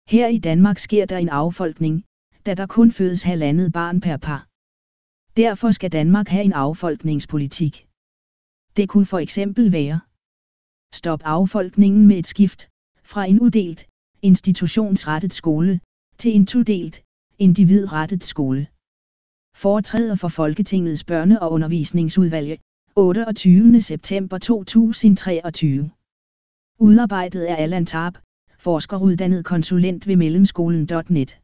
Her i Danmark sker der en affolkning, da der kun fødes 1,5 barn per par. Derfor skal Danmark have en affolkningspolitik. Det kunne for eksempel være: stop affolkningen med et skift fra en udelt, institutionsrettet skole til en todelt, individrettet skole. Foretræder for Folketingets Børne- og Undervisningsudvalg, 28. september 2023. Udarbejdet af Allan Tarp, forskeruddannet konsulent ved Mellemskolen.net.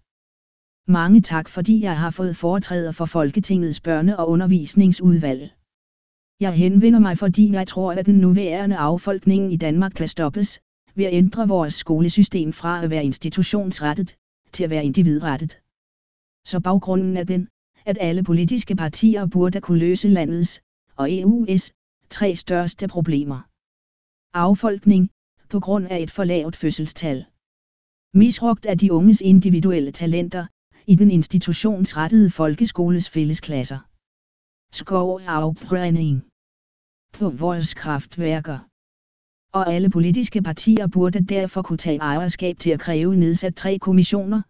Mange tak, fordi jeg har fået foretræder for Folketingets Børne- og Undervisningsudvalg. Jeg henvender mig, fordi jeg tror, at den nuværende affolkning i Danmark kan stoppes ved at ændre vores skolesystem fra at være institutionsrettet til at være individrettet. Så baggrunden er den, at alle politiske partier burde kunne løse landets og EU's 3 største problemer. Affolkning, på grund af et for lavt fødselstal. Misbrugt af de unges individuelle talenter, i den institutionsrettede folkeskoles fællesklasser. Skovafbrænding på vores kraftværker. Og alle politiske partier burde derfor kunne tage ejerskab til at kræve nedsat 3 kommissioner,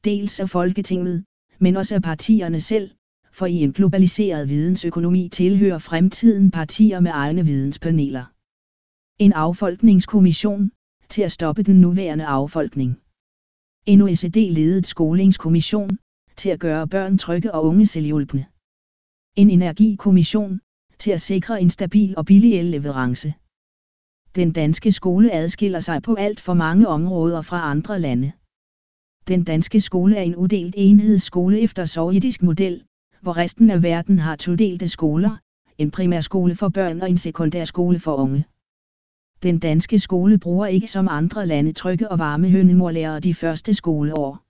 dels af Folketinget, men også af partierne selv, for i en globaliseret vidensøkonomi tilhører fremtiden partier med egne videnspaneler. En affolkningskommission, til at stoppe den nuværende affolkning. En OECD-ledet skolingskommission, til at gøre børn trygge og unge selvhjulpne. En energikommission, til at sikre en stabil og billig elleverance. Den danske skole adskiller sig på alt for mange områder fra andre lande. Den danske skole er en udelt enhedsskole efter sovjetisk model, hvor resten af verden har todelte skoler, en primærskole for børn og en sekundærskole for unge. Den danske skole bruger ikke som andre lande trygge og varme hønemorlærere de første skoleår.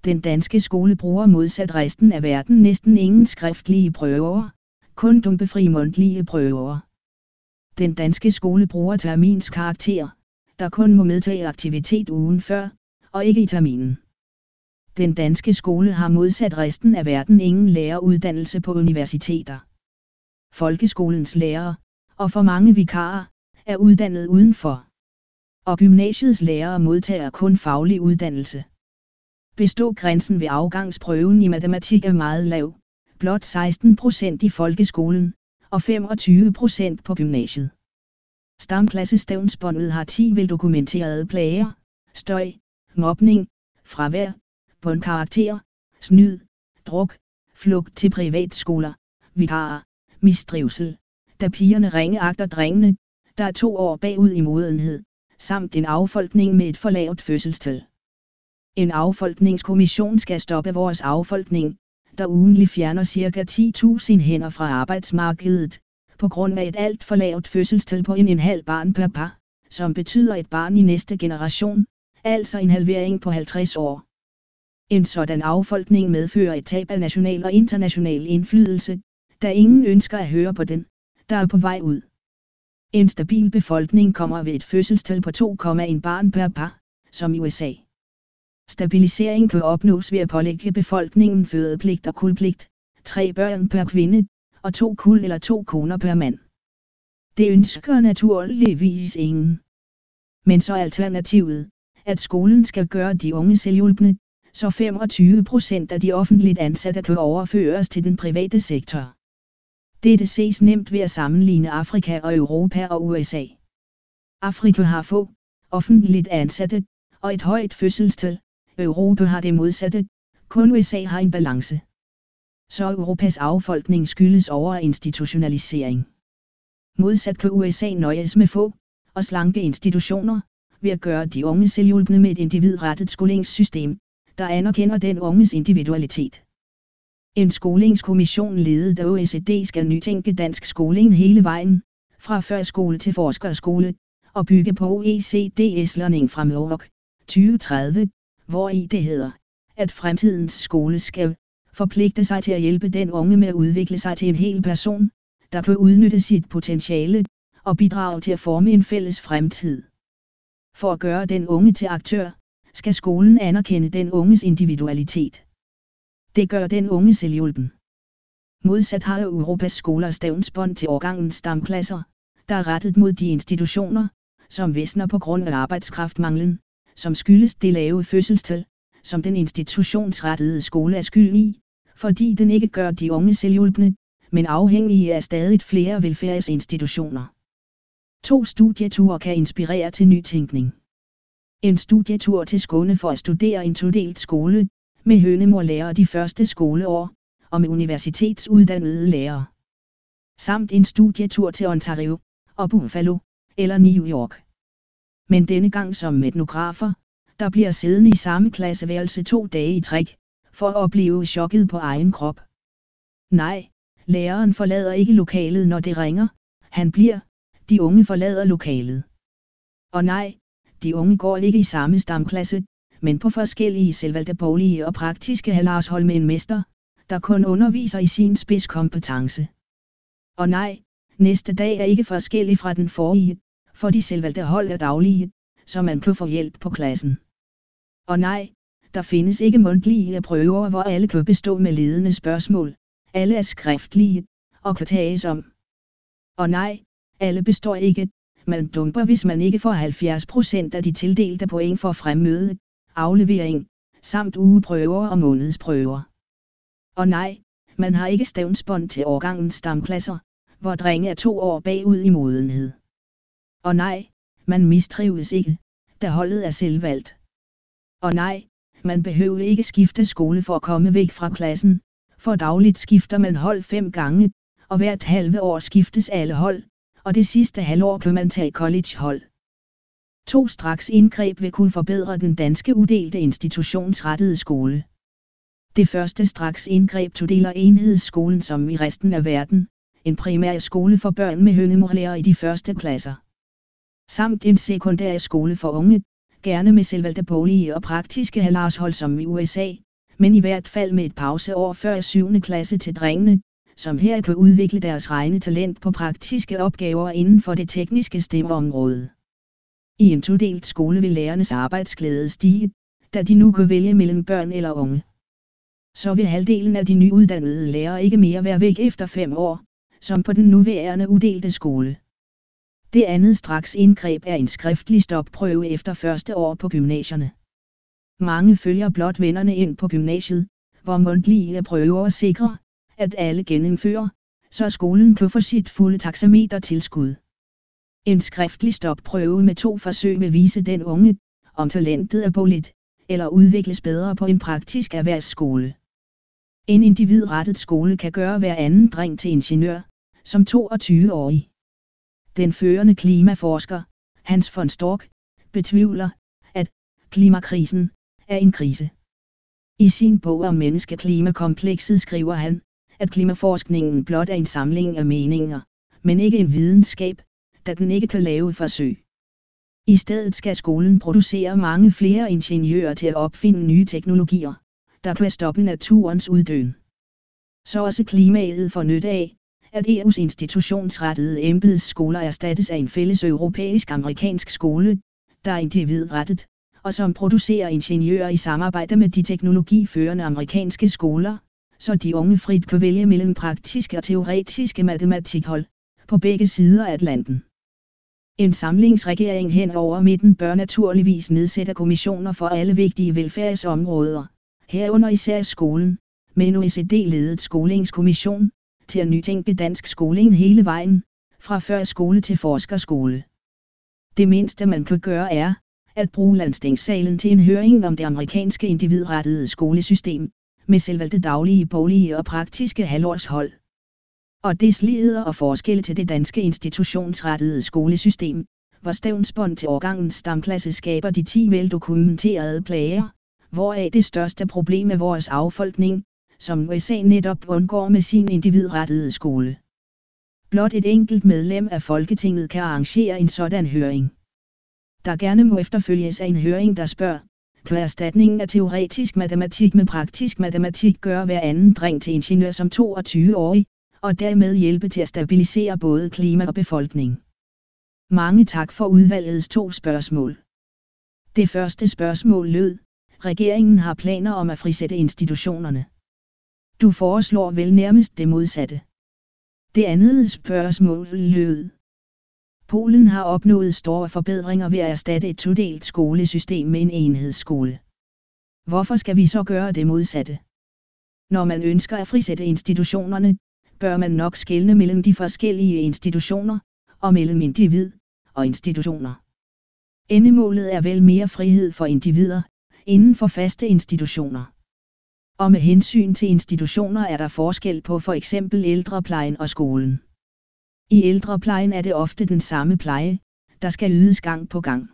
Den danske skole bruger modsat resten af verden næsten ingen skriftlige prøver, kun dumpefri mundtlige prøver. Den danske skole bruger termins karakter, der kun må medtage aktivitet ugen før, og ikke i terminen. Den danske skole har modsat resten af verden ingen læreruddannelse på universiteter. Folkeskolens lærere, og for mange vikarer, er uddannet udenfor. Og gymnasiets lærere modtager kun faglig uddannelse. Bestågrænsen ved afgangsprøven i matematik er meget lav, blot 16% i folkeskolen, og 25% på gymnasiet. Stamklassestævnsbåndet har 10 veldokumenterede plager: støj, mobning, fravær, bundkarakter, snyd, druk, flugt til privatskoler, vikarer, mistrivsel, da pigerne ringeagter drengene, der er 2 år bagud i modenhed, samt en affolkning med et for lavt fødselstal. En affolkningskommission skal stoppe vores affolkning, der ugentlig fjerner ca. 10.000 hænder fra arbejdsmarkedet, på grund af et alt for lavt fødselstal på 1,5 barn per par, som betyder et barn i næste generation, altså en halvering på 50 år. En sådan affolkning medfører et tab af national og international indflydelse, da ingen ønsker at høre på den, der er på vej ud. En stabil befolkning kommer ved et fødselstal på 2,1 barn per par, som i USA. Stabilisering kan opnås ved at pålægge befolkningen fødepligt og kuldpligt, 3 børn per kvinde, og 2 kuld eller 2 koner per mand. Det ønsker naturligvis ingen. Men så alternativet, at skolen skal gøre de unge selvhjulpne, så 25% af de offentligt ansatte kan overføres til den private sektor. Dette ses nemt ved at sammenligne Afrika og Europa og USA. Afrika har få offentligt ansatte og et højt fødselstal. Europa har det modsatte, kun USA har en balance. Så Europas affolkning skyldes overinstitutionalisering. Modsat kan USA nøjes med få og slanke institutioner, ved at gøre de unge selvhjulpne med et individrettet skolingssystem, der anerkender den unges individualitet. En skolingskommission ledet af OECD skal nytænke dansk skoling hele vejen, fra førskole til forskerskole, og bygge på OECD's Learning Framework 2030, hvori det hedder, at fremtidens skole skal forpligte sig til at hjælpe den unge med at udvikle sig til en hel person, der kan udnytte sit potentiale og bidrage til at forme en fælles fremtid. For at gøre den unge til aktør, skal skolen anerkende den unges individualitet. Det gør den unge selvhjulpen. Modsat har Europas skoler stævnsbånd til årgangens stamklasser, der er rettet mod de institutioner, som visner på grund af arbejdskraftmanglen, som skyldes det lave fødselstal, som den institutionsrettede skole er skyld i, fordi den ikke gør de unge selvhjulpne, men afhængige af stadig flere velfærdsinstitutioner. 2 studieture kan inspirere til nytænkning. En studietur til Skåne for at studere en todelt skole, med hønemorlærer de første skoleår, og med universitetsuddannede lærere. Samt en studietur til Ontario, og Buffalo, eller New York. Men denne gang som etnografer, der bliver siddende i samme klasseværelse 2 dage i træk, for at opleve chokket på egen krop. Nej, læreren forlader ikke lokalet når det ringer, han bliver, de unge forlader lokalet. Og nej, de unge går ikke i samme stamklasse, men på forskellige selvvalgte boglige og praktiske halvårshold med en mester, der kun underviser i sin spidskompetence. Og nej, næste dag er ikke forskellig fra den forrige, for de selvvalgte hold er daglige, så man kan få hjælp på klassen. Og nej, der findes ikke mundtlige prøver, hvor alle kan bestå med ledende spørgsmål, alle er skriftlige, og kan tages om. Og nej, alle består ikke, man dumper hvis man ikke får 70% af de tildelte point for fremmøde, aflevering, samt ugeprøver og månedsprøver. Og nej, man har ikke stævnsbånd til årgangens stamklasser, hvor drenge er 2 år bagud i modenhed. Og nej, man mistrives ikke, da holdet er selvvalgt. Og nej, man behøver ikke skifte skole for at komme væk fra klassen, for dagligt skifter man hold 5 gange, og hvert halve år skiftes alle hold, og det sidste halvår kan man tage collegehold. 2 straks indgreb vil kunne forbedre den danske udelte institutionsrettede skole. Det første straks indgreb todeler enhedsskolen som i resten af verden, en primær skole for børn med hønemorlærer i de første klasser. Samt en sekundær skole for unge, gerne med selvvalgte boglige og praktiske halvårshold som i USA, men i hvert fald med et pauseår før 7. klasse til drengene, som her kan udvikle deres regnetalent på praktiske opgaver inden for det tekniske STEM-område. I en todelt skole vil lærernes arbejdsglæde stige, da de nu kan vælge mellem børn eller unge. Så vil halvdelen af de nyuddannede lærere ikke mere være væk efter 5 år, som på den nuværende udelte skole. Det andet straks indgreb er en skriftlig stopprøve efter første år på gymnasierne. Mange følger blot vennerne ind på gymnasiet, hvor mundtlige prøver sikrer, at alle gennemfører, så skolen kan få sit fulde taxametertilskud. En skriftlig stopprøve med 2 forsøg vil vise den unge, om talentet er bogligt, eller udvikles bedre på en praktisk erhvervsskole. En individrettet skole kan gøre hver anden dreng til ingeniør, som 22-årig. Den førende klimaforsker, Hans von Storch, betvivler, at klimakrisen er en krise. I sin bog om menneske-klimakomplekset skriver han, at klimaforskningen blot er en samling af meninger, men ikke en videnskab, da den ikke kan lave forsøg. I stedet skal skolen producere mange flere ingeniører til at opfinde nye teknologier, der kan stoppe naturens uddøen. Så også klimaet får nytte af, at EU's institutionsrettede embedsskoler erstattes af en fælles europæisk-amerikansk skole, der er individrettet, og som producerer ingeniører i samarbejde med de teknologiførende amerikanske skoler, så de unge frit kan vælge mellem praktiske og teoretiske matematikhold, på begge sider af Atlanten. En samlingsregering hen over midten bør naturligvis nedsætte kommissioner for alle vigtige velfærdsområder, herunder især skolen, med en OECD-ledet skolingskommission, til at nytænke dansk skoling hele vejen, fra førskole til forskerskole. Det mindste man kan gøre er, at bruge landstingssalen til en høring om det amerikanske individrettede skolesystem, med selvvalgte daglige, boglige og praktiske halvårshold. Og dets ligheder og forskelle til det danske institutionsrettede skolesystem, hvor stævnsbånd til årgangens stamklasse skaber de 10 veldokumenterede plager, hvoraf det største problem er vores affolkning, som USA netop undgår med sin individrettede skole. Blot et enkelt medlem af Folketinget kan arrangere en sådan høring. Der gerne må efterfølges af en høring, der spørger, kan erstatningen af teoretisk matematik med praktisk matematik gøre hver anden dreng til ingeniør som 22-årig, og dermed hjælpe til at stabilisere både klima og befolkning. Mange tak for udvalgets 2 spørgsmål. Det første spørgsmål lød, regeringen har planer om at frisætte institutionerne. Du foreslår vel nærmest det modsatte. Det andet spørgsmål lød, Polen har opnået store forbedringer ved at erstatte et todelt skolesystem med en enhedsskole. Hvorfor skal vi så gøre det modsatte? Når man ønsker at frisætte institutionerne, bør man nok skelne mellem de forskellige institutioner, og mellem individ og institutioner. Endemålet er vel mere frihed for individer, inden for faste institutioner. Og med hensyn til institutioner er der forskel på for eksempel ældreplejen og skolen. I ældreplejen er det ofte den samme pleje, der skal ydes gang på gang.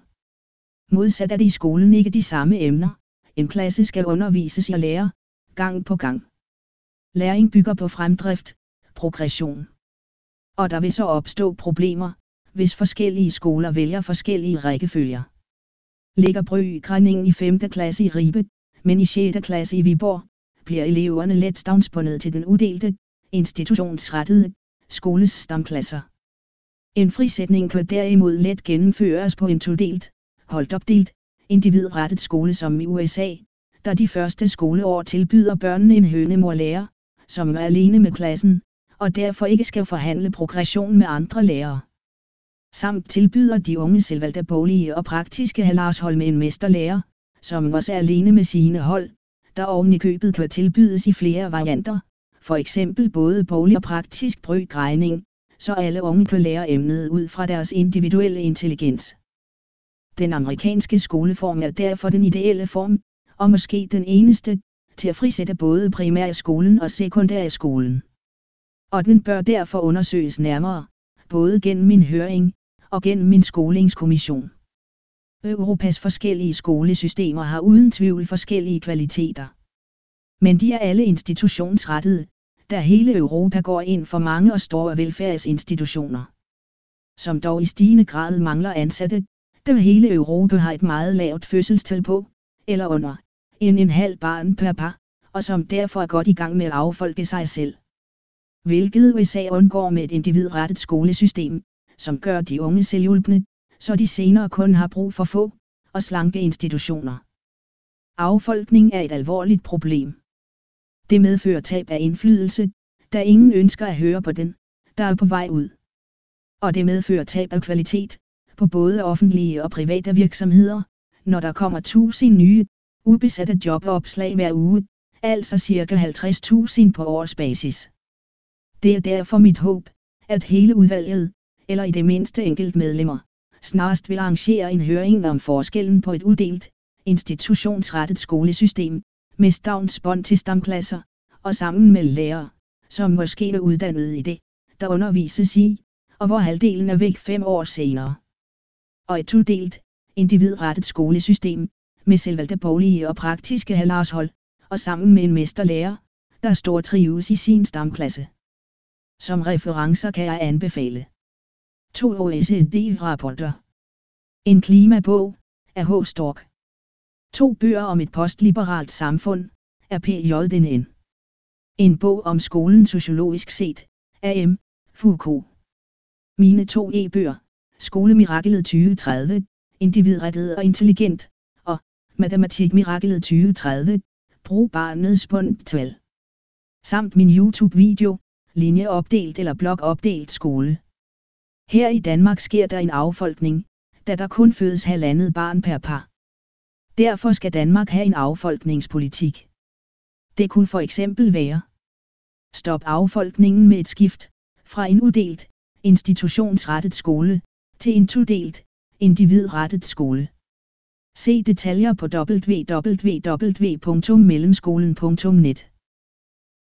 Modsat er det i skolen ikke de samme emner, en klasse skal undervises i at lære, gang på gang. Læring bygger på fremdrift, progression. Og der vil så opstå problemer, hvis forskellige skoler vælger forskellige rækkefølger. Ligger Brøgreningen i 5. klasse i Ribe, men i 6. klasse i Viborg, bliver eleverne let stavnsbundet til den udelte, institutionsrettede, skoles stamklasser. En frisætning kan derimod let gennemføres på en todelt, holdopdelt, individrettet skole som i USA, der de første skoleår tilbyder børnene en hønemor-lærer, som er alene med klassen, og derfor ikke skal forhandle progression med andre lærere. Samt tilbyder de unge selvvalgte boglige og praktiske halvårshold med en mesterlærer, som også er alene med sine hold, der oven i købet kan tilbydes i flere varianter, for eksempel både boglig og praktisk brøkregning, så alle unge kan lære emnet ud fra deres individuelle intelligens. Den amerikanske skoleform er derfor den ideelle form, og måske den eneste, til at frisætte både primærskolen og sekundærskolen. Og den bør derfor undersøges nærmere, både gennem min høring og gennem min skolingskommission. Europas forskellige skolesystemer har uden tvivl forskellige kvaliteter. Men de er alle institutionsrettede, da hele Europa går ind for mange og store velfærdsinstitutioner. Som dog i stigende grad mangler ansatte, da hele Europa har et meget lavt fødselstal på, eller under, 1,5 barn per par, og som derfor er godt i gang med at affolke sig selv. Hvilket USA undgår med et individrettet skolesystem, som gør de unge selvhjulpne, så de senere kun har brug for få og slanke institutioner. Affolkning er et alvorligt problem. Det medfører tab af indflydelse, da ingen ønsker at høre på den, der er på vej ud. Og det medfører tab af kvalitet, på både offentlige og private virksomheder, når der kommer 1000 nye, ubesatte jobopslag hver uge, altså ca. 50.000 på årsbasis. Det er derfor mit håb, at hele udvalget, eller i det mindste enkeltmedlemmer, snarest vil arrangere en høring om forskellen på et udelt, institutionsrettet skolesystem, med stavnsbånd til stamklasser, og sammen med lærere, som måske er uddannet i det, der undervises i, og hvor halvdelen er væk 5 år senere. Og et todelt, individrettet skolesystem, med selvvalgte boglige og praktiske halvårshold, og sammen med en mesterlærer, der stortrives i sin stamklasse. Som referencer kan jeg anbefale 2 OECD-rapporter. En klimabog af H. Stork. 2 bøger om et postliberalt samfund af P.J.D.N. En bog om skolen sociologisk set af M. Foucault. Mine 2 e-bøger, Skolemiraklet 2030, individrettet og intelligent, og Matematikmiraklet 2030, brug barnets bundtal. Samt min YouTube-video, linjeopdelt eller blokopdelt skole. Her i Danmark sker der en affolkning, da der kun fødes 1,5 barn per par. Derfor skal Danmark have en affolkningspolitik. Det kunne for eksempel være: stop affolkningen med et skift, fra en udelt, institutionsrettet skole, til en todelt, individrettet skole. Se detaljer på www.mellemskolen.net.